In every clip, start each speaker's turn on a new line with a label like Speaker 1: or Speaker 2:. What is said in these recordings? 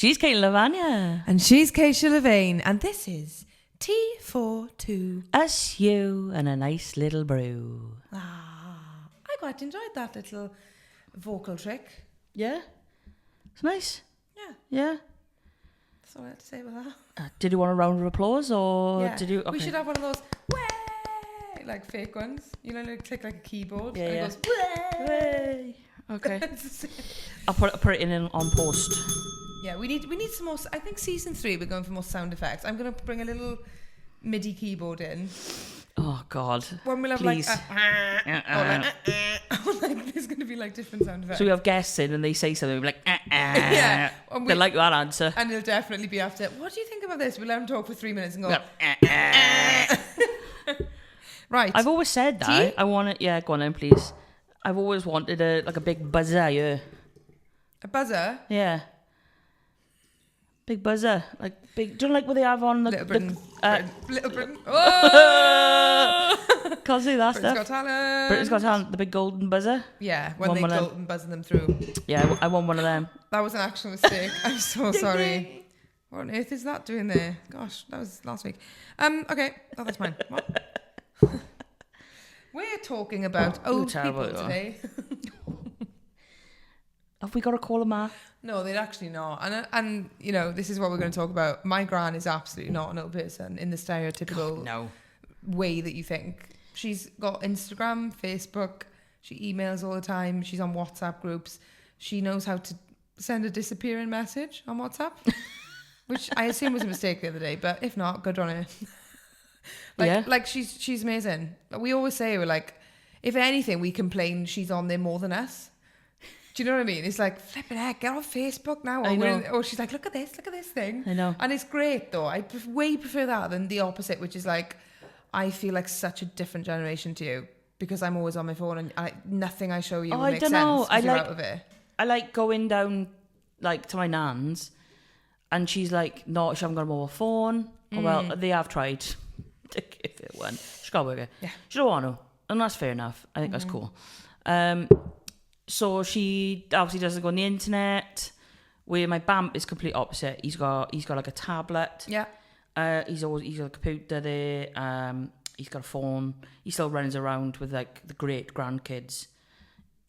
Speaker 1: She's Kate Lavagna.
Speaker 2: And she's Kaysha Louvain. And this is Tea for Two.
Speaker 1: Us, you, and a nice little brew.
Speaker 2: I quite enjoyed that little vocal trick.
Speaker 1: Yeah? It's nice.
Speaker 2: Yeah.
Speaker 1: Yeah.
Speaker 2: That's all I had to say about that.
Speaker 1: Did you want a round of applause or
Speaker 2: Yeah.
Speaker 1: did you? Okay.
Speaker 2: We should have one of those, way, like fake ones. You know, like click like a keyboard.
Speaker 1: Yeah,
Speaker 2: and
Speaker 1: yeah.
Speaker 2: it goes, way.
Speaker 1: Okay. I'll put it in on post.
Speaker 2: Yeah, we need some more. I think season 3 we're going for more sound effects. I'm going to bring a little MIDI keyboard in.
Speaker 1: Oh God.
Speaker 2: When we'll have
Speaker 1: Please.
Speaker 2: like there's going to be like different sound effects.
Speaker 1: So we have guests in and they say something, we'll be like,
Speaker 2: Yeah.
Speaker 1: They like that answer.
Speaker 2: And it'll definitely be after, what do you think about this? We'll let them talk for 3 minutes and go, right.
Speaker 1: I've always said that.
Speaker 2: Tea?
Speaker 1: I want it. Yeah, go on then, please. I've always wanted a big buzzer. Yeah.
Speaker 2: A buzzer?
Speaker 1: Yeah. Big buzzer, like big. Do you know like what they have on the
Speaker 2: Little Britain. Little Britain.
Speaker 1: Oh! Can't see that
Speaker 2: Britain's
Speaker 1: stuff.
Speaker 2: Got Talent.
Speaker 1: Britain's Got Talent, the big golden buzzer.
Speaker 2: Yeah, when
Speaker 1: One
Speaker 2: they
Speaker 1: of them.
Speaker 2: golden buzzing them through.
Speaker 1: Yeah, I want one of them.
Speaker 2: That was an actual mistake. I'm so sorry. What on earth is that doing there? Gosh, that was last week. Okay, that's fine. What? We're talking about old people today.
Speaker 1: Have we got to call them that?
Speaker 2: No, they'd actually not. And you know, this is what we're going to talk about. My gran is absolutely not an old person in the stereotypical way that you think. She's got Instagram, Facebook. She emails all the time. She's on WhatsApp groups. She knows how to send a disappearing message on WhatsApp, which I assume was a mistake the other day. But if not, good on her. Like she's amazing. We always say we're like, if anything, we complain she's on there more than us. Do you know what I mean? It's like, flipping heck, get off Facebook now. Or she's like, look at this thing.
Speaker 1: I know.
Speaker 2: And it's great though. I way prefer that than the opposite, which is like, I feel like such a different generation to you because I'm always on my phone and nothing I show you will make sense because you're out of it.
Speaker 1: I like going down like to my nan's and she's like, no, she haven't got a mobile phone. Well, they have tried to give it one. She's got to work it. Yeah. She don't want to. And that's fair enough. I think that's cool. So she obviously doesn't go on the internet. Where my Bamp is complete opposite. He's got like a tablet.
Speaker 2: Yeah.
Speaker 1: He's got a computer there. He's got a phone. He still runs around with like the great grandkids,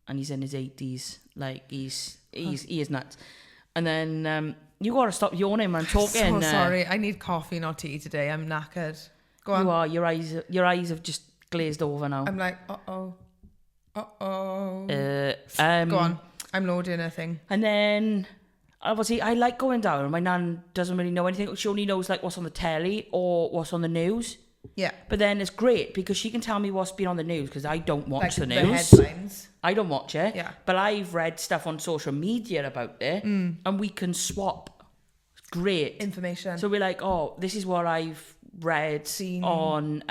Speaker 1: and he's in his 80s. Like he is nuts. And then you gotta stop yawning when I'm talking.
Speaker 2: So sorry, I need coffee, not tea today. I'm knackered. Go on.
Speaker 1: You are. Your eyes have just glazed over now.
Speaker 2: I'm like, uh-oh.
Speaker 1: Go
Speaker 2: on. I'm loading a thing.
Speaker 1: And then obviously I like going down. My nan doesn't really know anything. She only knows like what's on the telly or what's on the news.
Speaker 2: Yeah.
Speaker 1: But then it's great because she can tell me what's been on the news because I don't watch the news.
Speaker 2: The headlines.
Speaker 1: I don't watch it.
Speaker 2: Yeah.
Speaker 1: But I've read stuff on social media about it and we can swap. It's great.
Speaker 2: Information.
Speaker 1: So we're like, oh, this is what I've read,
Speaker 2: seen
Speaker 1: on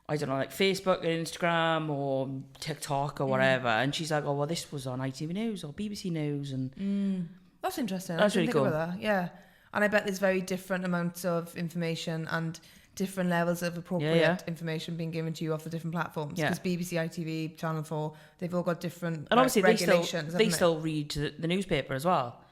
Speaker 1: I don't know, like Facebook and Instagram or TikTok or whatever. And she's like, oh, well, this was on ITV News or BBC News. And
Speaker 2: that's interesting.
Speaker 1: That's really cool.
Speaker 2: About that. Yeah. And I bet there's very different amounts of information and different levels of appropriate information being given to you off the different platforms. Because BBC, ITV, Channel 4, they've all got different
Speaker 1: and obviously
Speaker 2: regulations.
Speaker 1: They still read the newspaper as well.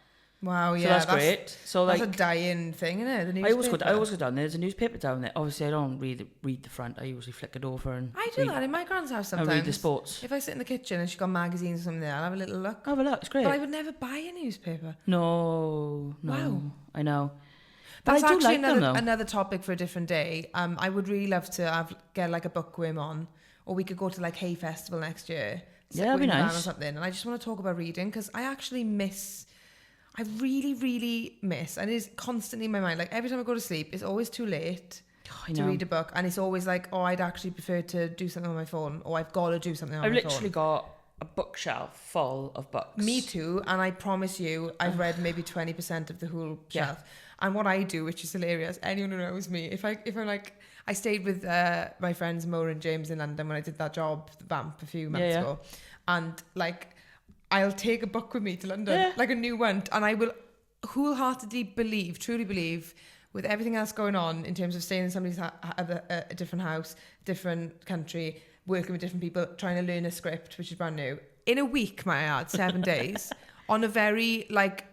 Speaker 2: Wow, yeah.
Speaker 1: So that's great. So
Speaker 2: that's
Speaker 1: like,
Speaker 2: a dying thing, isn't it? The newspaper.
Speaker 1: I always go down there. There's a newspaper down there. Obviously, I don't read the front. I usually flick it over and
Speaker 2: I do that in my grand's house sometimes.
Speaker 1: I read the sports.
Speaker 2: If I sit in the kitchen and she's got magazines or something there, I'll have a little look.
Speaker 1: Have a look. It's great.
Speaker 2: But I would never buy a newspaper.
Speaker 1: No.
Speaker 2: Wow.
Speaker 1: I know.
Speaker 2: That's
Speaker 1: but I do
Speaker 2: actually
Speaker 1: like
Speaker 2: another topic for a different day. I would really love to get like a bookworm on, or we could go to like Hay Festival next year.
Speaker 1: Yeah, that'd be nice.
Speaker 2: Or something. And I just want to talk about reading because I actually miss. I really, really miss, and it's constantly in my mind. Like every time I go to sleep, it's always too late to read a book, and it's always like, oh, I'd actually prefer to do something on my phone, or I've got to do something on my phone.
Speaker 1: I've literally got a bookshelf full of books.
Speaker 2: Me too, and I promise you, I've read maybe 20% of the whole shelf. And what I do, which is hilarious, anyone who knows me, if I'm like, I stayed with my friends Mo and James in London when I did that job, the Vamp, a few months ago, and like, I'll take a book with me to London, like a new one, and I will wholeheartedly truly believe, with everything else going on in terms of staying in somebody's a different house, different country, working with different people, trying to learn a script, which is brand new. In a week, might I add, 7 days, on a very, like,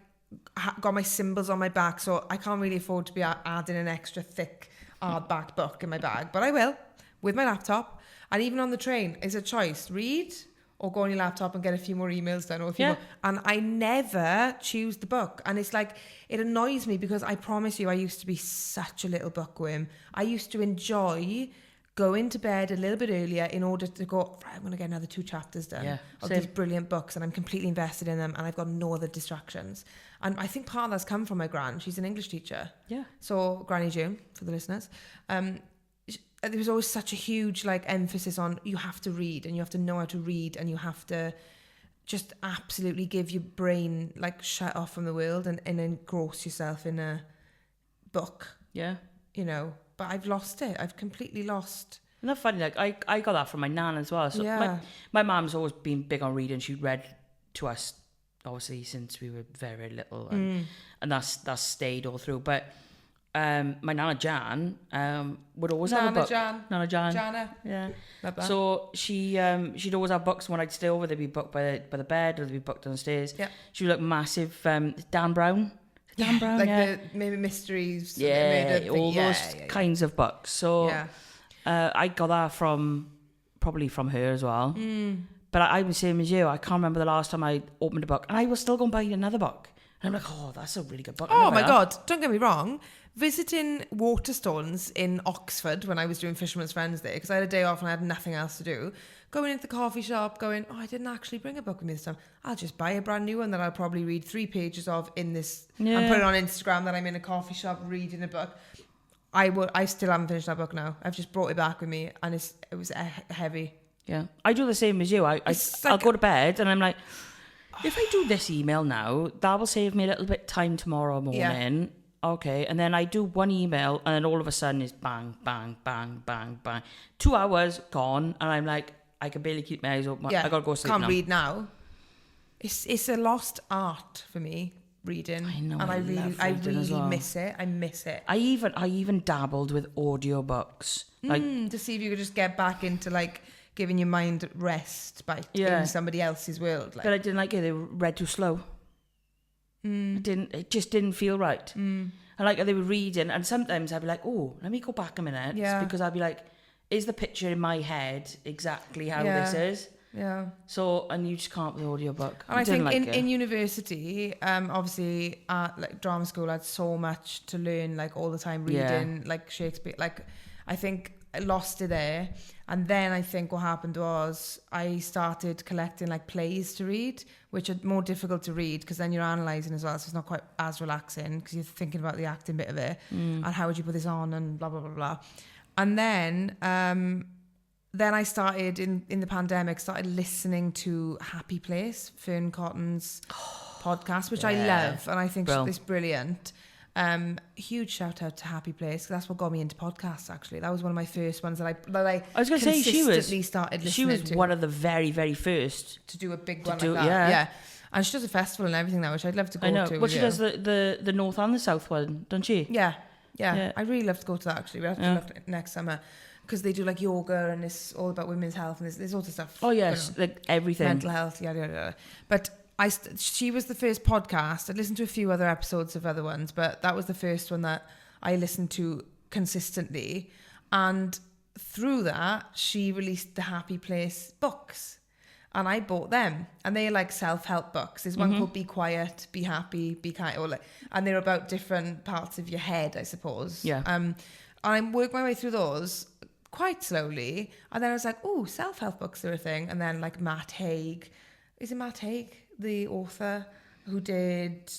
Speaker 2: got my symbols on my back, so I can't really afford to be adding an extra thick hardback book in my bag, but I will with my laptop. And even on the train, is a choice: read or go on your laptop and get a few more emails done, or a few more. And I never choose the book, and it's like, it annoys me because I promise you, I used to be such a little bookworm. I used to enjoy going to bed a little bit earlier in order to go, right, I'm going to get another 2 chapters done of these brilliant books, and I'm completely invested in them, and I've got no other distractions. And I think part of that's come from my gran. She's an English teacher. Yeah. So Granny June, for the listeners. There was always such a huge like emphasis on, you have to read, and you have to know how to read, and you have to just absolutely give your brain, like, shut off from the world and engross yourself in a book. Yeah. You know, but I've lost it. I've completely lost.
Speaker 1: Isn't that funny? Like, I got that from my nan as well. So my mum's always been big on reading. She read to us, obviously, since we were very, very little. And that's stayed all through. But my Nana Jan would always have a book. Nana Jan. Jana. Yeah. Love that. So she'd always have books. When I'd stay over, they'd be booked by the bed, or they'd be booked downstairs. Yeah. She would look massive. Dan Brown. Dan Brown,
Speaker 2: like the maybe mysteries.
Speaker 1: All those kinds of books. So I got that probably from her as well. But I'm the same as you. I can't remember the last time I opened a book, and I will still go and buy another book. And I'm like, oh, that's a really good book.
Speaker 2: Oh my God, don't get me wrong. Visiting Waterstones in Oxford when I was doing Fisherman's Friends there, because I had a day off and I had nothing else to do, going into the coffee shop, going, I didn't actually bring a book with me this time. I'll just buy a brand new one that I'll probably read 3 pages of in this, and put it on Instagram that I'm in a coffee shop reading a book. I still haven't finished that book now. I've just brought it back with me, and it was heavy. Yeah,
Speaker 1: I do the same as you. I'll go to bed and I'm like, if I do this email now, that will save me a little bit of time tomorrow morning. Yeah. Okay, and then I do one email, and then all of a sudden it's bang, bang, bang, bang, bang. 2 hours gone, and I'm like, I can barely keep my eyes open. I gotta go sleep now.
Speaker 2: Can't read now. It's a lost art for me, reading. I know. And I really miss it. I miss it.
Speaker 1: I even dabbled with audiobooks.
Speaker 2: To see if you could just get back into like giving your mind rest by in somebody else's world. Like.
Speaker 1: But I didn't like it. They read too slow. It just didn't feel right. And like they were reading, and sometimes I'd be like, oh, let me go back a minute, because I'd be like, is the picture in my head exactly how this is? Yeah. So, and you just can't with the audiobook.
Speaker 2: And I think in university, obviously like drama school, I had so much to learn, like all the time reading, like Shakespeare, like I think I lost it there. And then I think what happened was I started collecting like plays to read, which are more difficult to read because then you're analysing as well, so it's not quite as relaxing because you're thinking about the acting bit of it and how would you put this on and blah, blah, blah, blah. And then I started, in the pandemic, started listening to Happy Place, Fern Cotton's podcast, which I love, and I think it's brilliant. Huge shout out to Happy Place, because that's what got me into podcasts. Actually, that was one of my first ones that I was going to say started listening to.
Speaker 1: She was one of the very, very first
Speaker 2: to do a big one like that. Yeah. And she does a festival and everything now, which I'd love to go to.
Speaker 1: Well, she does the north and the south one, doesn't she?
Speaker 2: Yeah. I really love to go to that. Actually, we have to look next summer, because they do like yoga and it's all about women's health and there's all the stuff.
Speaker 1: Oh yes, like everything,
Speaker 2: mental health, yada yada yada. But she was the first podcast. I'd listened to a few other episodes of other ones, but that was the first one that I listened to consistently. And through that, she released the Happy Place books. And I bought them. And they're like self-help books. There's one called Be Quiet, Be Happy, Be Kind. And they're about different parts of your head, I suppose. Yeah. And I worked my way through those quite slowly. And then I was like, oh, self-help books are a thing. And then like Matt Haig. Is it Matt Haig? The author who did,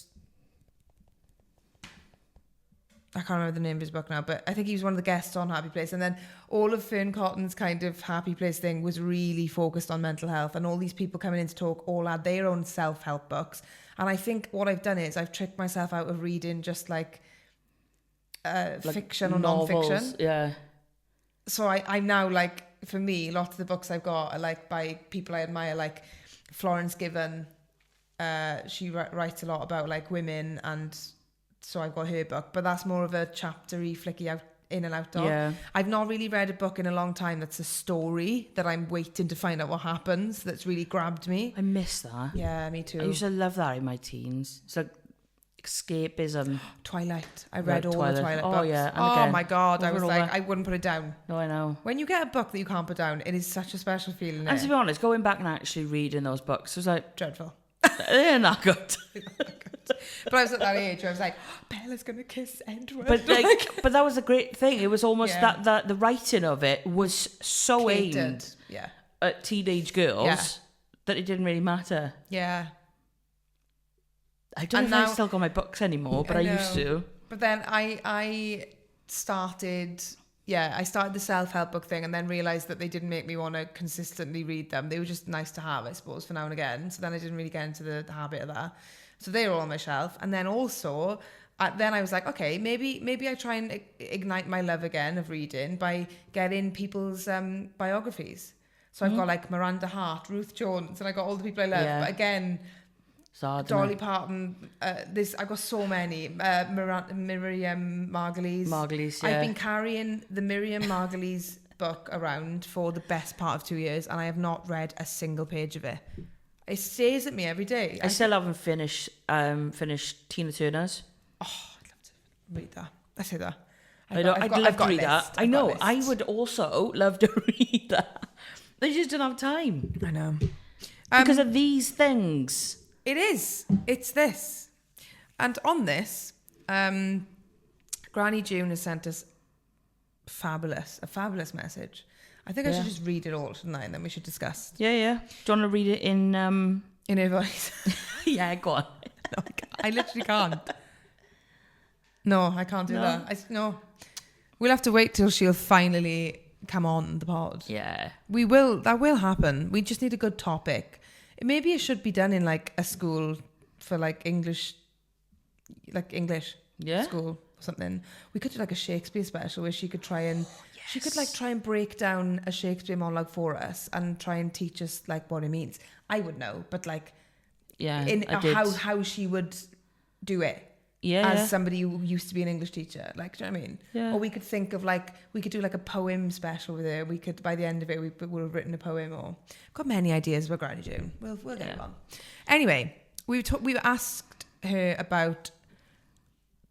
Speaker 2: I can't remember the name of his book now, but I think he was one of the guests on Happy Place. And then all of Fern Cotton's kind of Happy Place thing was really focused on mental health, and all these people coming in to talk all had their own self-help books. And I think what I've done is I've tricked myself out of reading just like fiction or non-fiction. Yeah. So I'm now like, for me, a lot of the books I've got are like by people I admire, like Florence Given. She writes a lot about like women, and so I've got her book, but that's more of a chaptery flicky out in and out of. Yeah. I've not really read a book in a long time that's a story that I'm waiting to find out what happens, that's really grabbed me.
Speaker 1: I miss that.
Speaker 2: Yeah, me too.
Speaker 1: I used to love that in my teens. It's like escapism.
Speaker 2: Twilight. I read all the Twilight books.
Speaker 1: Oh, yeah. And
Speaker 2: oh,
Speaker 1: again,
Speaker 2: my God. I was like, I wouldn't put it down.
Speaker 1: No, I know.
Speaker 2: When you get a book that you can't put down, it is such a special feeling.
Speaker 1: And to be honest, going back and actually reading those books was like...
Speaker 2: dreadful.
Speaker 1: They're not good.
Speaker 2: But I was at that age where I was like, Bella's going to kiss Edward.
Speaker 1: But but that was a great thing. It was almost that the writing of it was so aimed at teenage girls that it didn't really matter.
Speaker 2: Yeah.
Speaker 1: I don't know if I still got my books anymore, but I used to.
Speaker 2: But then I started the self-help book thing and then realised that they didn't make me want to consistently read them. They were just nice to have, I suppose, for now and again. So then I didn't really get into the habit of that. So they were all on my shelf. And then also, then I was like, okay, maybe I try and ignite my love again of reading by getting people's biographies. So I've got like Miranda Hart, Ruth Jones, and I got all the people I love. Yeah. But again... Dolly Parton, I've got so many. Miriam Margolyes.
Speaker 1: Margolyes, yeah.
Speaker 2: I've been carrying the Miriam Margolyes book around for the best part of 2 years and I have not read a single page of it. It stays at me every day.
Speaker 1: I still haven't finished Tina Turner's.
Speaker 2: Oh, I'd love to read that. I say that.
Speaker 1: I'd love to read that. I know. I would also love to read that. They just don't have time.
Speaker 2: I know.
Speaker 1: Because of these things.
Speaker 2: It is. It's this. And on this, Granny June has sent us a fabulous message. I think I should just read it all, shouldn't I? And then we should discuss.
Speaker 1: Yeah. Do you want to read it in
Speaker 2: her voice?
Speaker 1: Yeah, go on.
Speaker 2: No, I literally can't. No, I can't do that. No. We'll have to wait till she'll finally come on the pod.
Speaker 1: Yeah.
Speaker 2: We will. That will happen. We just need a good topic. Maybe it should be done in like a school for like English school or something. We could do like a Shakespeare special where she could try and she could like try and break down a Shakespeare monologue for us and try and teach us like what it means. I would know, but like how she would do it. As somebody who used to be an English teacher, like, do you know what I mean?
Speaker 1: Yeah.
Speaker 2: Or we could think of like, we could do like a poem special with her. We could, by the end of it, we would have written a poem or got many ideas about Granny June. We'll get it on. Anyway, we asked her about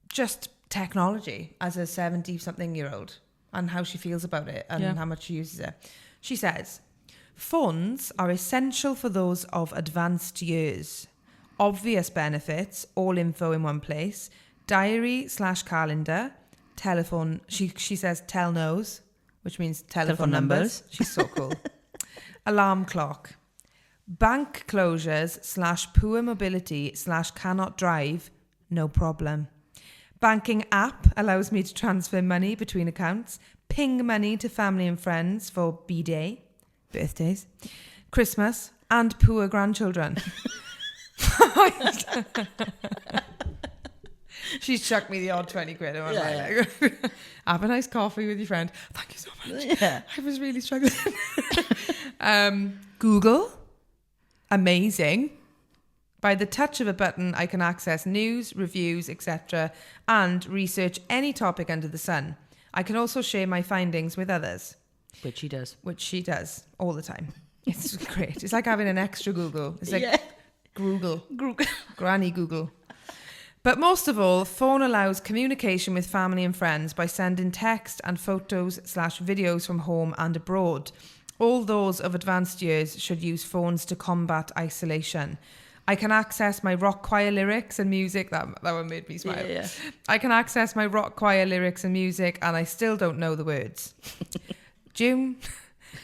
Speaker 2: just technology as a 70-something-year-old and how she feels about it and how much she uses it. She says, phones are essential for those of advanced years. Obvious benefits, all info in one place, diary/calendar, telephone, she says telnos, which means telephone numbers. She's so cool. Alarm clock, bank closures / poor mobility / cannot drive, no problem. Banking app allows me to transfer money between accounts, ping money to family and friends for B-Day, birthdays, Christmas, and poor grandchildren. She's chucked me the odd 20 quid. Have a nice coffee with your friend. Thank you so much. Yeah. I was really struggling. Google, amazing. By the touch of a button, I can access news, reviews, etc., and research any topic under the sun. I can also share my findings with others.
Speaker 1: Which she does
Speaker 2: all the time. It's great. It's like having an extra Google. It's like Google. Granny Google. But most of all, phone allows communication with family and friends by sending text and photos / videos from home and abroad. All those of advanced years should use phones to combat isolation. I can access my rock choir lyrics and music. That one made me smile. Yeah. I can access my rock choir lyrics and music and I still don't know the words. June...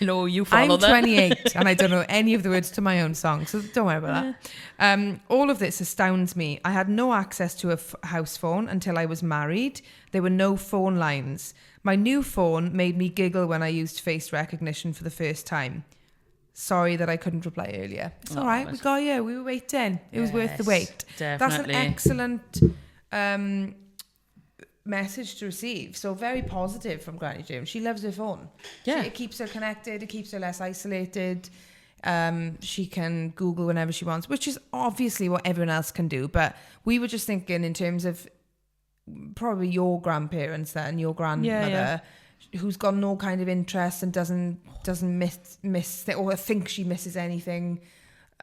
Speaker 1: No, you follow
Speaker 2: I'm 28 and I don't know any of the words to my own song, so don't worry about that. All of this astounds me. I had no access to a house phone until I was married. There were no phone lines. My new phone made me giggle when I used face recognition for the first time. Sorry that I couldn't reply earlier. It's all right. We got you. We were waiting. It was worth the wait.
Speaker 1: Definitely.
Speaker 2: That's an excellent message to receive. So very positive from Granny June. She loves her phone.
Speaker 1: Yeah.
Speaker 2: It keeps her connected. It keeps her less isolated. She can Google whenever she wants, which is obviously what everyone else can do. But we were just thinking in terms of probably your grandparents and your grandmother who's got no kind of interest and doesn't miss or think she misses anything.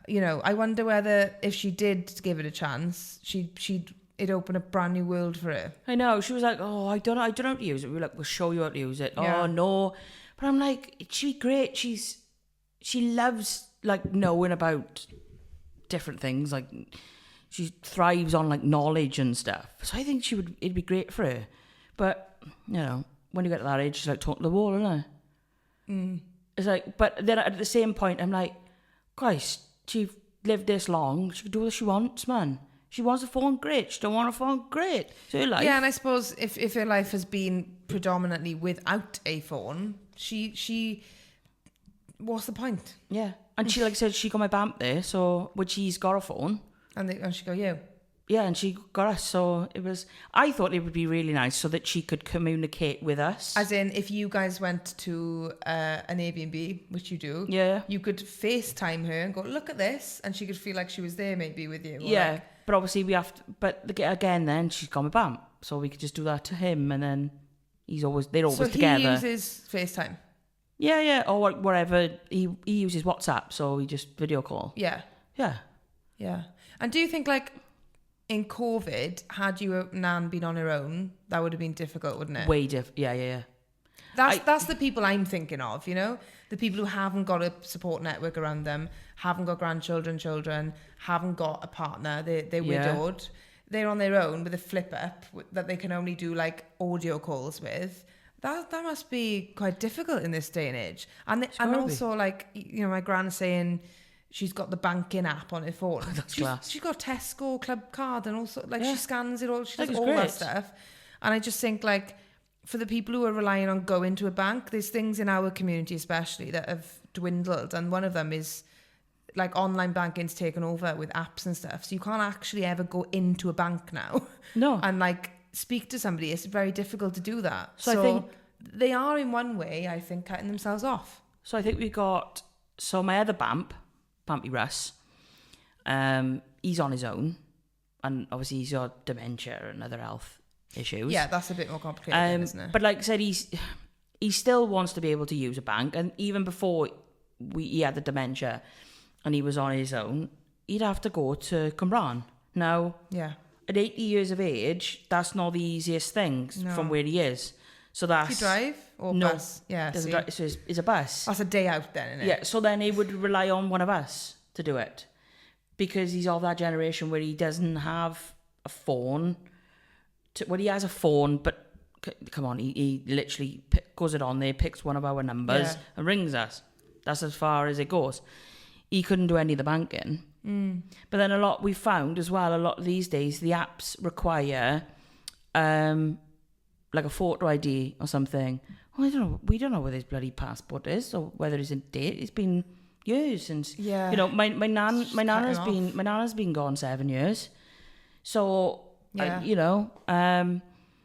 Speaker 2: You know, I wonder whether if she did give it a chance, she'd it opened a brand new world for her.
Speaker 1: I know. She was like, oh, I don't know how to use it. We were like, we'll show you how to use it.
Speaker 2: Yeah.
Speaker 1: Oh, no. But I'm like, she's great. She loves, like, knowing about different things. Like, she thrives on, like, knowledge and stuff. So I think it'd be great for her. But, you know, when you get to that age, she's like talking to the wall, isn't it?
Speaker 2: Mm.
Speaker 1: It's like, but then at the same point, I'm like, Christ, she lived this long. She can do what she wants, man. She wants a phone, great. She don't want a phone, great. It's her life.
Speaker 2: Yeah, and I suppose if her life has been predominantly without a phone, she what's the point?
Speaker 1: Yeah. And she, like I said, she got my bamp there, so, which she's got a phone.
Speaker 2: And she go, you?
Speaker 1: Yeah, and she got us, so I thought it would be really nice so that she could communicate with us.
Speaker 2: As in, if you guys went to an Airbnb, which you do,
Speaker 1: yeah,
Speaker 2: you could FaceTime her and go, look at this, and she could feel like she was there maybe with you.
Speaker 1: Yeah,
Speaker 2: like,
Speaker 1: but obviously we have to, but again then she's got my bamp, so we could just do that to him, and then they're always
Speaker 2: so
Speaker 1: together.
Speaker 2: So he uses FaceTime?
Speaker 1: Yeah, or whatever, he uses WhatsApp, so we just video call.
Speaker 2: Yeah. And do you think, like, in COVID, had you Nan been on her own, that would have been difficult, wouldn't it?
Speaker 1: Way different. Yeah.
Speaker 2: That's the people I'm thinking of, you know? The people who haven't got a support network around them, haven't got grandchildren, children, haven't got a partner, they're widowed. They're on their own with a flip up that they can only do, like, audio calls with. That must be quite difficult in this day and age. And also, like, you know, my grand's saying she's got the banking app on her phone.
Speaker 1: That's class.
Speaker 2: She's got a Tesco club card and also, like, she scans it all. She does all
Speaker 1: great.
Speaker 2: that stuff. And I just think, like, for the people who are relying on going to a bank, there's things in our community especially that have dwindled. And one of them is, like, online banking's taken over with apps and stuff. So you can't actually ever go into a bank now. No. And, like, speak to somebody. It's very difficult to do that. So I think they are, in one way, I think, cutting themselves off.
Speaker 1: So I think we got... So my other Bampy Russ, he's on his own, and obviously he's got dementia and other health issues.
Speaker 2: Yeah, that's a bit more complicated, isn't it?
Speaker 1: But like I said, he still wants to be able to use a bank, and even before he had the dementia and he was on his own, he'd have to go to Cwmbran. Now, at 80 years of age, that's not the easiest thing from where he is. So that's...
Speaker 2: Does he drive or bus? Yeah,
Speaker 1: so it's a bus.
Speaker 2: That's a day out then, isn't it?
Speaker 1: Yeah, so then he would rely on one of us to do it. Because he's of that generation where he doesn't have a phone. He has a phone, but come on, he literally goes it on there, picks one of our numbers and rings us. That's as far as it goes. He couldn't do any of the banking. But then we found as well, a lot of these days, the apps require... like a photo ID or something. Well, I don't know. We don't know where his bloody passport is or whether it's in date. It's been years since. Yeah. You know, my nana's been gone 7 years. So you know,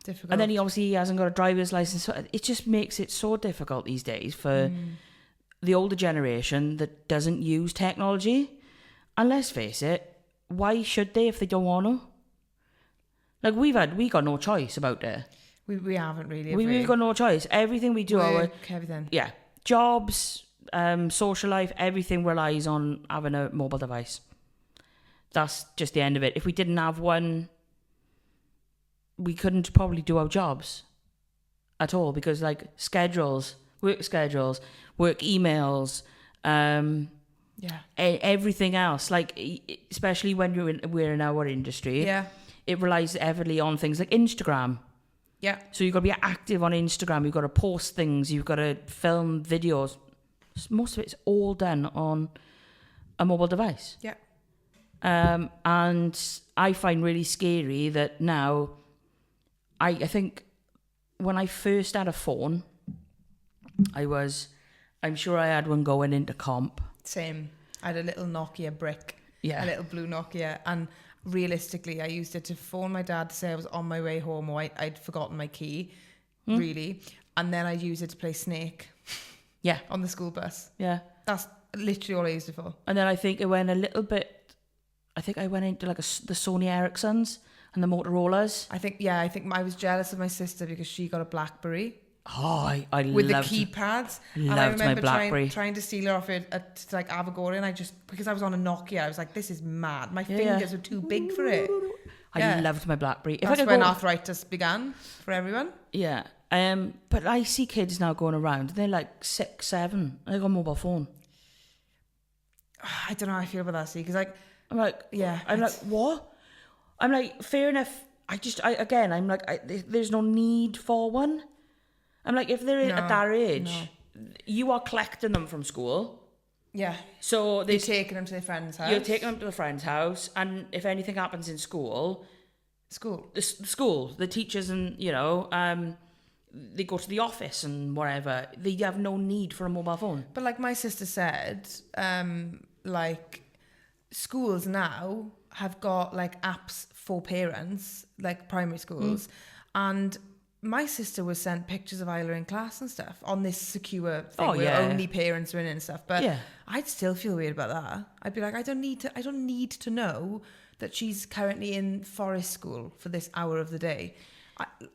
Speaker 1: difficult. And then he hasn't got a driver's license. So it just makes it so difficult these days for the older generation that doesn't use technology. And let's face it, why should they if they don't want to? Like we got no choice about it.
Speaker 2: We haven't really.
Speaker 1: We've got no choice. Everything we do,
Speaker 2: everything.
Speaker 1: Yeah, jobs, social life, everything relies on having a mobile device. That's just the end of it. If we didn't have one, we couldn't probably do our jobs at all because, like, work schedules, work emails, everything else. Like, especially when we're in our industry, it relies heavily on things like Instagram. Yeah. So you've got to be active on Instagram. You've got to post things. You've got to film videos. Most of it's all done on a mobile device. Yeah. And I find really scary that now, I think when I first had a phone, I'm sure I had one going into comp.
Speaker 2: Same. I had a little Nokia brick. Yeah. A little blue Nokia. And realistically, I used it to phone my dad to say I was on my way home or I'd forgotten my key, really. And then I'd use it to play Snake. Yeah. On the school bus. Yeah. That's literally all I used it for.
Speaker 1: And then I think it went a little bit, I went into like the Sony Ericssons and the Motorola's.
Speaker 2: I think I was jealous of my sister because she got a BlackBerry.
Speaker 1: Oh, I
Speaker 2: with the keypads.
Speaker 1: And I remember
Speaker 2: trying to steal her off it at like Lavagna, and because I was on a Nokia, I was like, this is mad. My fingers were too big for it.
Speaker 1: I loved my BlackBerry.
Speaker 2: That's when arthritis began for everyone.
Speaker 1: Yeah. But I see kids now going around. They're like 6, 7. And they got a mobile phone.
Speaker 2: I don't know how I feel about that, see, because
Speaker 1: I'm like, what? I'm like, fair enough. There's no need for one. I'm like, if they're at that age, you are collecting them from school.
Speaker 2: Yeah.
Speaker 1: So
Speaker 2: you're taking them to their friend's house.
Speaker 1: You're taking them to the friend's house, and if anything happens in school, the teachers and, they go to the office and whatever. They have no need for a mobile phone.
Speaker 2: But like my sister said, like schools now have got like apps for parents, like primary schools, and my sister was sent pictures of Isla in class and stuff on this secure thing where only parents are in it and stuff. But I'd still feel weird about that. I'd be like, I don't need to know that she's currently in forest school for this hour of the day.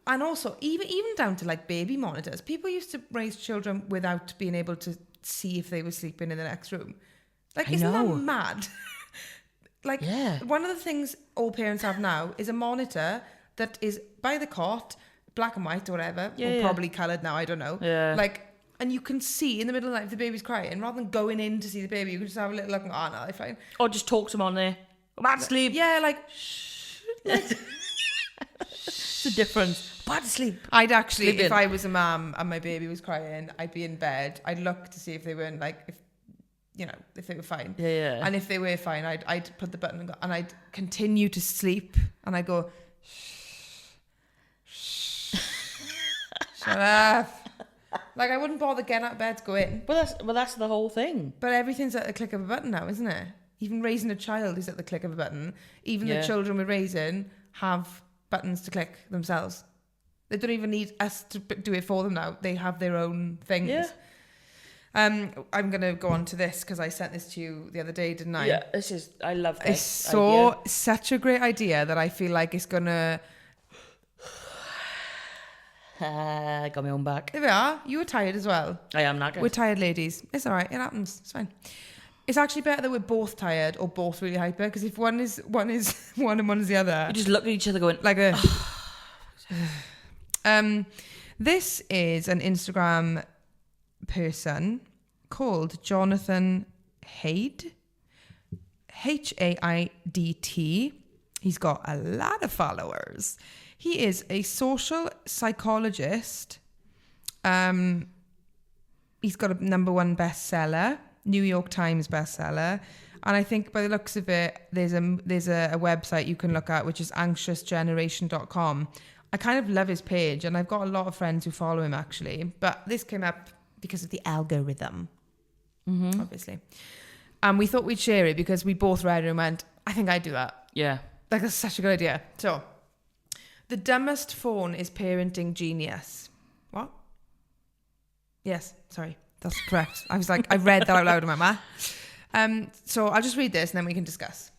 Speaker 2: And also, even down to like baby monitors, people used to raise children without being able to see if they were sleeping in the next room. Like, isn't that mad? One of the things all parents have now is a monitor that is by the cot, black and white or whatever, or probably coloured now, I don't know. Yeah. And you can see in the middle of the night if the baby's crying, rather than going in to see the baby, you can just have a little look and go, oh, no, they're fine.
Speaker 1: Or just talk to them on there. Bad sleep.
Speaker 2: Yeah, shh.
Speaker 1: It's the difference. Bad sleep.
Speaker 2: I'd actually, if I was a mum and my baby was crying, I'd be in bed. I'd look to see if they weren't if they were fine.
Speaker 1: Yeah.
Speaker 2: And if they were fine, I'd put the button and I'd continue to sleep. And I'd go, shut up. Like, I wouldn't bother getting out of bed to go in.
Speaker 1: Well, that's the whole thing.
Speaker 2: But everything's at the click of a button now, isn't it? Even raising a child is at the click of a button. Even the children we're raising have buttons to click themselves. They don't even need us to do it for them now. They have their own things. Yeah. I'm going to go on to this because I sent this to you the other day, didn't I?
Speaker 1: Yeah, I love this.
Speaker 2: It's such a great idea that I feel like it's going to...
Speaker 1: I got my own back.
Speaker 2: There we are. You were tired as well.
Speaker 1: I am knackered.
Speaker 2: We're tired ladies. It's all right. It happens. It's fine. It's actually better that we're both tired or both really hyper, because if one is one and one is the other,
Speaker 1: you just look at each other going
Speaker 2: like a. This is an Instagram person called Jonathan Haidt, Haidt. He's got a lot of followers. He is a social psychologist. He's got a #1 bestseller, New York Times bestseller, and I think by the looks of it, there's a website you can look at, which is anxiousgeneration.com. I kind of love his page, and I've got a lot of friends who follow him actually. But this came up because of the algorithm, obviously. And we thought we'd share it because we both read it and went, I think I'd do that.
Speaker 1: Yeah.
Speaker 2: Like, that's such a good idea. So, the dumbest phone is parenting genius. What? Yes, sorry. That's correct. I was like, I read that out loud in my mouth. So I'll just read this and then we can discuss.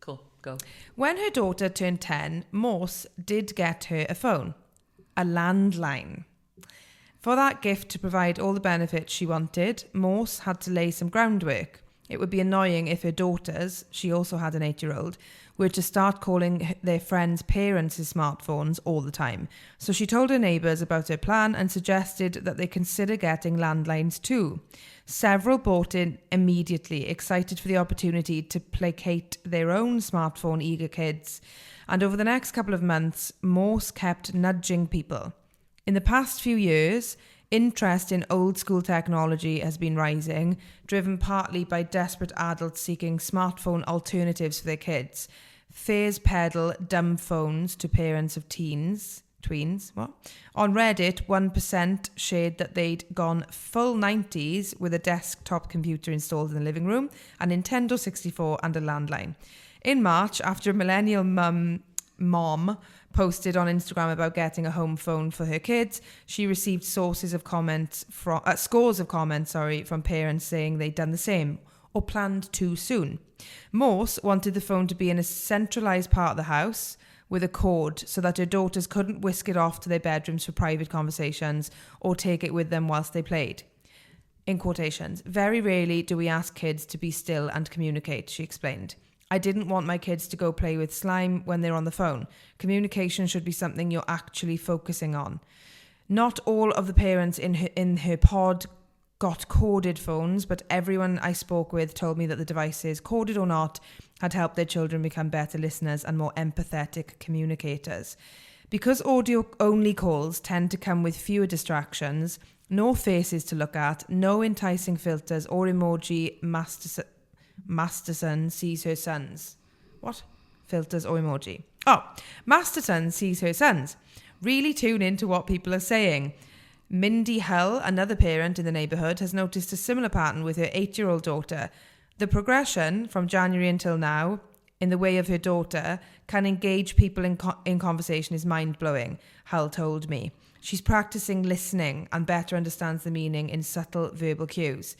Speaker 1: Cool, go.
Speaker 2: When her daughter turned 10, Morse did get her a phone, a landline. For that gift to provide all the benefits she wanted, Morse had to lay some groundwork. It would be annoying if her daughters, she also had an 8-year-old, were to start calling their friends' parents' smartphones all the time. So she told her neighbours about her plan and suggested that they consider getting landlines too. Several bought in immediately, excited for the opportunity to placate their own smartphone-eager kids. And over the next couple of months, Morse kept nudging people. In the past few years, interest in old-school technology has been rising, driven partly by desperate adults seeking smartphone alternatives for their kids. Fears peddle dumb phones to parents of tweens. What? On Reddit, 1% shared that they'd gone full 90s with a desktop computer installed in the living room, a Nintendo 64 and a landline. In March, after a millennial mom posted on Instagram about getting a home phone for her kids, she received scores of comments from parents saying they'd done the same or planned too soon. Morse wanted the phone to be in a centralised part of the house with a cord so that her daughters couldn't whisk it off to their bedrooms for private conversations or take it with them whilst they played. In quotations, very rarely do we ask kids to be still and communicate, she explained. I didn't want my kids to go play with slime when they're on the phone. Communication should be something you're actually focusing on. Not all of the parents in her pod got corded phones, but everyone I spoke with told me that the devices, corded or not, had helped their children become better listeners and more empathetic communicators. Because audio-only calls tend to come with fewer distractions, no faces to look at, no enticing filters or emoji, Masterson sees her sons. What? Filters or emoji? Oh, Masterson sees her sons. Really tune into what people are saying. Mindy Hull, another parent in the neighbourhood, has noticed a similar pattern with her 8-year-old daughter. The progression from January until now, in the way of her daughter, can engage people in conversation is mind-blowing, Hull told me. She's practicing listening and better understands the meaning in subtle verbal cues.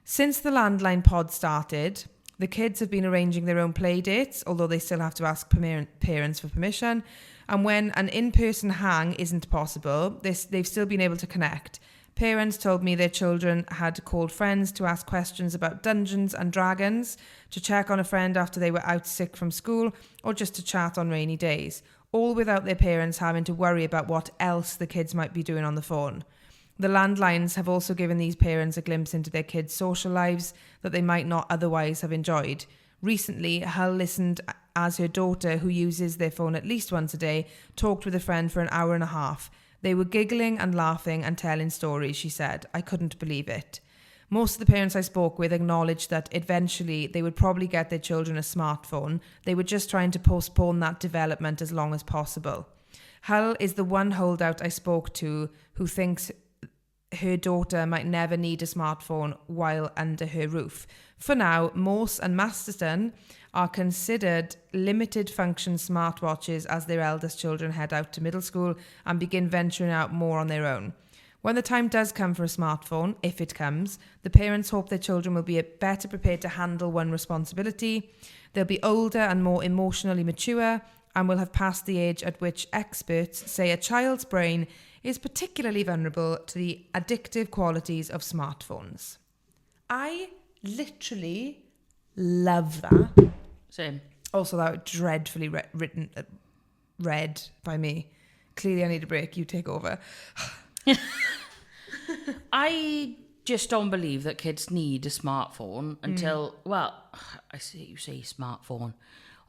Speaker 2: Since the landline pod started, the kids have been arranging their own play dates, although they still have to ask parents for permission. And when an in-person hang isn't possible, they've still been able to connect. Parents told me their children had called friends to ask questions about Dungeons and Dragons, to check on a friend after they were out sick from school, or just to chat on rainy days, all without their parents having to worry about what else the kids might be doing on the phone. The landlines have also given these parents a glimpse into their kids' social lives that they might not otherwise have enjoyed. Recently, Hull listened as her daughter, who uses their phone at least once a day, talked with a friend for an hour and a half. They were giggling and laughing and telling stories, she said. I couldn't believe it. Most of the parents I spoke with acknowledged that eventually they would probably get their children a smartphone. They were just trying to postpone that development as long as possible. Hull is the one holdout I spoke to who thinks her daughter might never need a smartphone while under her roof. For now, Morse and Masterson are considered limited function smartwatches as their eldest children head out to middle school and begin venturing out more on their own. When the time does come for a smartphone, if it comes, the parents hope their children will be better prepared to handle one responsibility. They'll be older and more emotionally mature and will have passed the age at which experts say a child's brain is particularly vulnerable to the addictive qualities of smartphones. I literally love that.
Speaker 1: Same.
Speaker 2: Also, that was dreadfully read by me. Clearly, I need a break. You take over.
Speaker 1: I just don't believe that kids need a smartphone until, well, I see you say smartphone.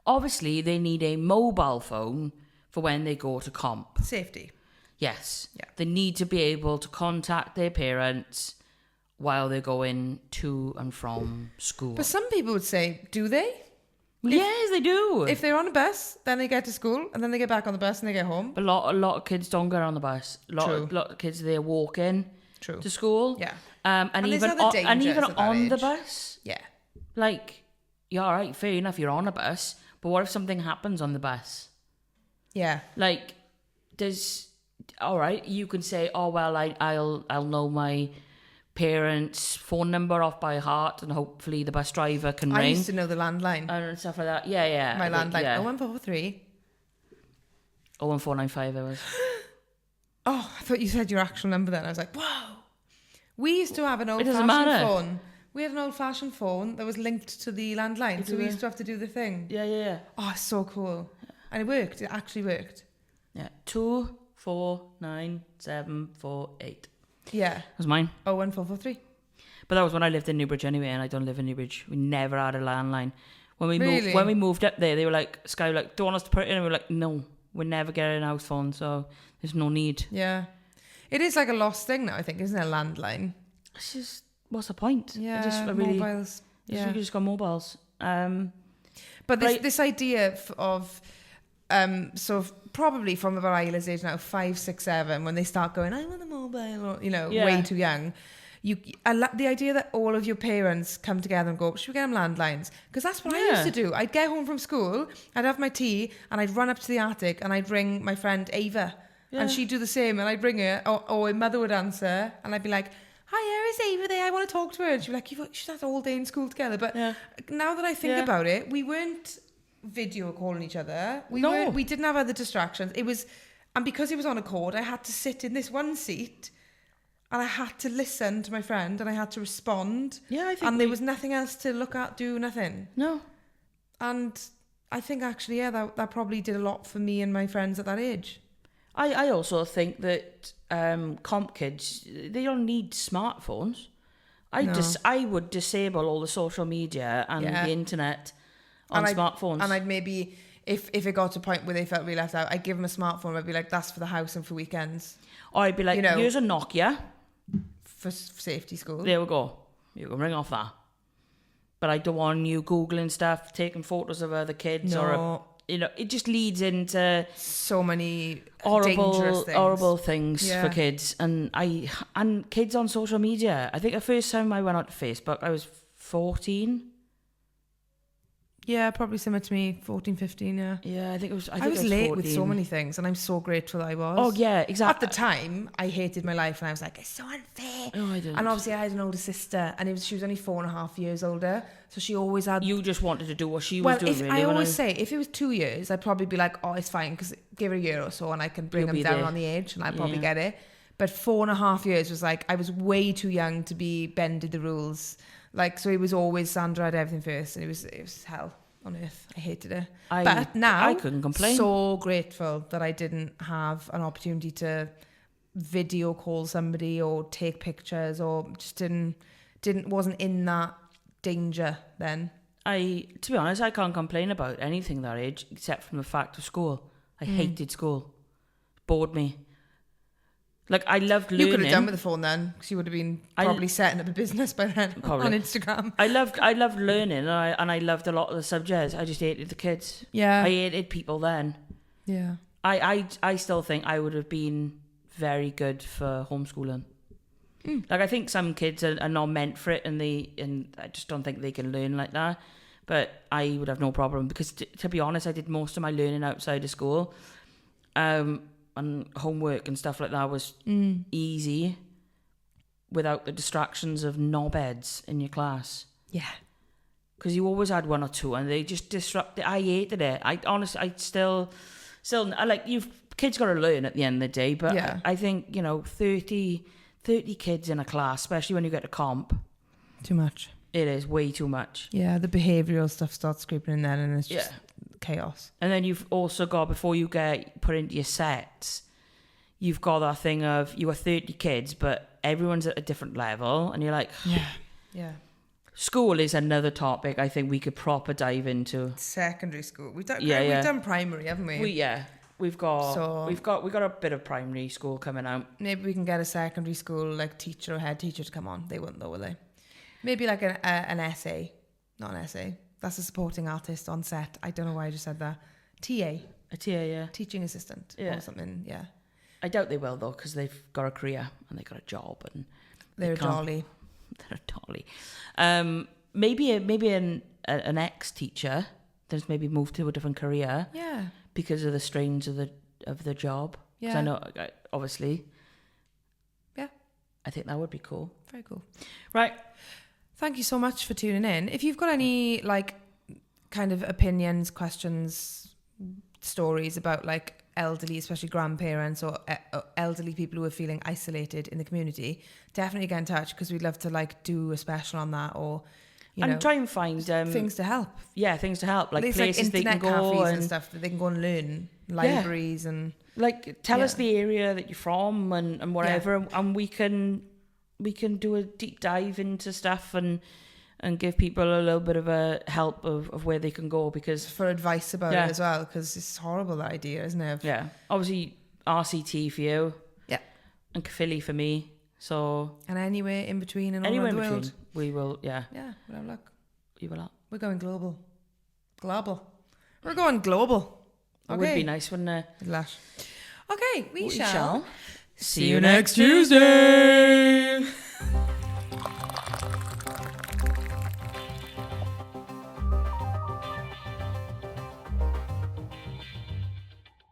Speaker 1: Obviously, they need a mobile phone for when they go to comp.
Speaker 2: Safety.
Speaker 1: Yes.
Speaker 2: Yeah.
Speaker 1: They need to be able to contact their parents while they're going to and from school.
Speaker 2: But some people would say, do they?
Speaker 1: Yes, they do.
Speaker 2: If they're on a bus, then they get to school, and then they get back on the bus and they get home.
Speaker 1: A lot of kids don't get on the bus. A lot of kids, they're walking to school.
Speaker 2: Yeah.
Speaker 1: And even on the bus.
Speaker 2: Yeah.
Speaker 1: Like, yeah, all right, fair enough, you're on a bus, but what if something happens on the bus?
Speaker 2: Yeah.
Speaker 1: Like, all right, you can say, oh, well, I'll know my parents' phone number off by heart, and hopefully the bus driver can ring.
Speaker 2: I used to know the landline.
Speaker 1: And stuff like that. Yeah.
Speaker 2: My landline. Yeah. 01443.
Speaker 1: 01495 it was.
Speaker 2: Oh, I thought you said your actual number then. I was like, whoa. We used to have an old-fashioned phone. We had an old-fashioned phone that was linked to the landline, so we used to have to do the thing.
Speaker 1: Yeah.
Speaker 2: Oh, so cool. And it worked. It actually worked.
Speaker 1: Yeah. 249748.
Speaker 2: Yeah.
Speaker 1: That was mine.
Speaker 2: 01443.
Speaker 1: But that was when I lived in Newbridge anyway, and I don't live in Newbridge. We never had a landline. When we moved up there, they were like, Sky were like, do you want us to put it in? And we were like, no, we're never getting a house phone, so there's no need.
Speaker 2: Yeah. It is like a lost thing now, I think, isn't it? A landline.
Speaker 1: It's just, what's the point?
Speaker 2: Yeah, mobiles.
Speaker 1: Yeah. You just got mobiles.
Speaker 2: But this idea of so probably from about Isla's age now, 5, 6, 7, when they start going, I want a mobile, or way too young. The idea that all of your parents come together and go, should we get them landlines? Because that's what I used to do. I'd get home from school, I'd have my tea, and I'd run up to the attic and I'd ring my friend Ava, and she'd do the same, and I'd ring her, or my mother would answer, and I'd be like, hi, is Ava there? I want to talk to her. And she'd be like, you've had all day in school together. But now that I think about it, we weren't video calling each other. We didn't have other distractions. And because it was on a cord, I had to sit in this one seat and I had to listen to my friend and I had to respond.
Speaker 1: Yeah, I think.
Speaker 2: And there was nothing else to look at, do nothing.
Speaker 1: No.
Speaker 2: And I think actually, that probably did a lot for me and my friends at that age.
Speaker 1: I also think that comp kids, they don't need smartphones. I would disable all the social media and the internet on smartphones.
Speaker 2: And I'd maybe, if it got to a point where they felt really left out, I'd give them a smartphone. I'd be like, that's for the house and for weekends.
Speaker 1: Or I'd be like, here's a Nokia.
Speaker 2: For safety school.
Speaker 1: There we go. You can ring off that. But I don't want you Googling stuff, taking photos of other kids.
Speaker 2: No.
Speaker 1: It just leads into
Speaker 2: so many horrible things
Speaker 1: for kids. And kids on social media. I think the first time I went onto Facebook, I was 14.
Speaker 2: Yeah, probably similar to me, 14, 15, yeah.
Speaker 1: Yeah, I think it was.
Speaker 2: I was late
Speaker 1: 14.
Speaker 2: with so many things, and I'm so grateful I was.
Speaker 1: Oh, yeah, exactly.
Speaker 2: At the time, I hated my life, and I was like, it's so unfair.
Speaker 1: Oh, I didn't.
Speaker 2: And obviously, I had an older sister, and she was only 4.5 years older, so she always had...
Speaker 1: You just wanted to do what she was doing, really.
Speaker 2: I always say, if it was 2 years, I'd probably be like, oh, it's fine, because give her a year or so, and I can bring them down on the age, and I'd probably get it. But 4.5 years was like, I was way too young to be bending the rules. Like, so it was always Sandra had everything first, and it was hell on earth. I hated it. But now
Speaker 1: I couldn't complain.
Speaker 2: So grateful that I didn't have an opportunity to video call somebody or take pictures, or just wasn't in that danger then.
Speaker 1: To be honest, I can't complain about anything that age except from the fact of school. I hated school. Bored me. Like, I loved learning.
Speaker 2: You could have done with the phone then, because you would have been probably setting up a business by then on Instagram.
Speaker 1: I loved learning, and I loved a lot of the subjects. I just hated the kids.
Speaker 2: Yeah.
Speaker 1: I hated people then.
Speaker 2: Yeah.
Speaker 1: I still think I would have been very good for homeschooling. Like, I think some kids are not meant for it, and I just don't think they can learn like that. But I would have no problem, because to be honest, I did most of my learning outside of school. And homework and stuff like that was easy without the distractions of knobheads in your class.
Speaker 2: Yeah.
Speaker 1: Because you always had one or two, and they just disrupted. I hated it. I still, kids got to learn at the end of the day, but I think, 30 kids in a class, especially when you get to comp.
Speaker 2: Too much.
Speaker 1: It is way too much.
Speaker 2: Yeah, the behavioural stuff starts creeping in then, and it's just chaos.
Speaker 1: And then you've also got, before you get put into your sets, you've got that thing of you are 30 kids, but everyone's at a different level, and you're like,
Speaker 2: yeah.
Speaker 1: School is another topic I think we could proper dive into.
Speaker 2: Secondary school. We've done primary, haven't we?
Speaker 1: We've got a bit of primary school coming out.
Speaker 2: Maybe we can get a secondary school like teacher or head teacher to come on. They wouldn't though, will they? Maybe like an essay, not an essay. That's a supporting artist on set. I don't know why I just said that. TA.
Speaker 1: A TA, yeah.
Speaker 2: Teaching assistant or something, yeah.
Speaker 1: I doubt they will, though, because they've got a career and they've got a job. And
Speaker 2: they're a dolly.
Speaker 1: They're a dolly. Maybe an ex-teacher that's maybe moved to a different career.
Speaker 2: Yeah.
Speaker 1: Because of the strains of the job. Yeah. Because I know, obviously.
Speaker 2: Yeah.
Speaker 1: I think that would be cool.
Speaker 2: Very cool.
Speaker 1: Right.
Speaker 2: Thank you so much for tuning in. If you've got any kind of opinions, questions, stories about elderly, especially grandparents or elderly people who are feeling isolated in the community, definitely get in touch, because we'd love to do a special on that, or
Speaker 1: try and find
Speaker 2: things to help.
Speaker 1: Yeah, things to help, places they can go
Speaker 2: and stuff that they can go and learn, libraries and
Speaker 1: tell us the area that you're from and whatever, and we can do a deep dive into stuff and give people a little bit of a help of where they can go, because
Speaker 2: for advice about it as well, because it's horrible, that idea, isn't it?
Speaker 1: Yeah, obviously RCT for you, and Caerphilly for me, so
Speaker 2: and anywhere in between and all around the world,
Speaker 1: we will we'll
Speaker 2: have luck.
Speaker 1: We will.
Speaker 2: We're going global. We're going global.
Speaker 1: It would be nice, wouldn't it?
Speaker 2: Okay, we shall
Speaker 1: see you next Tuesday.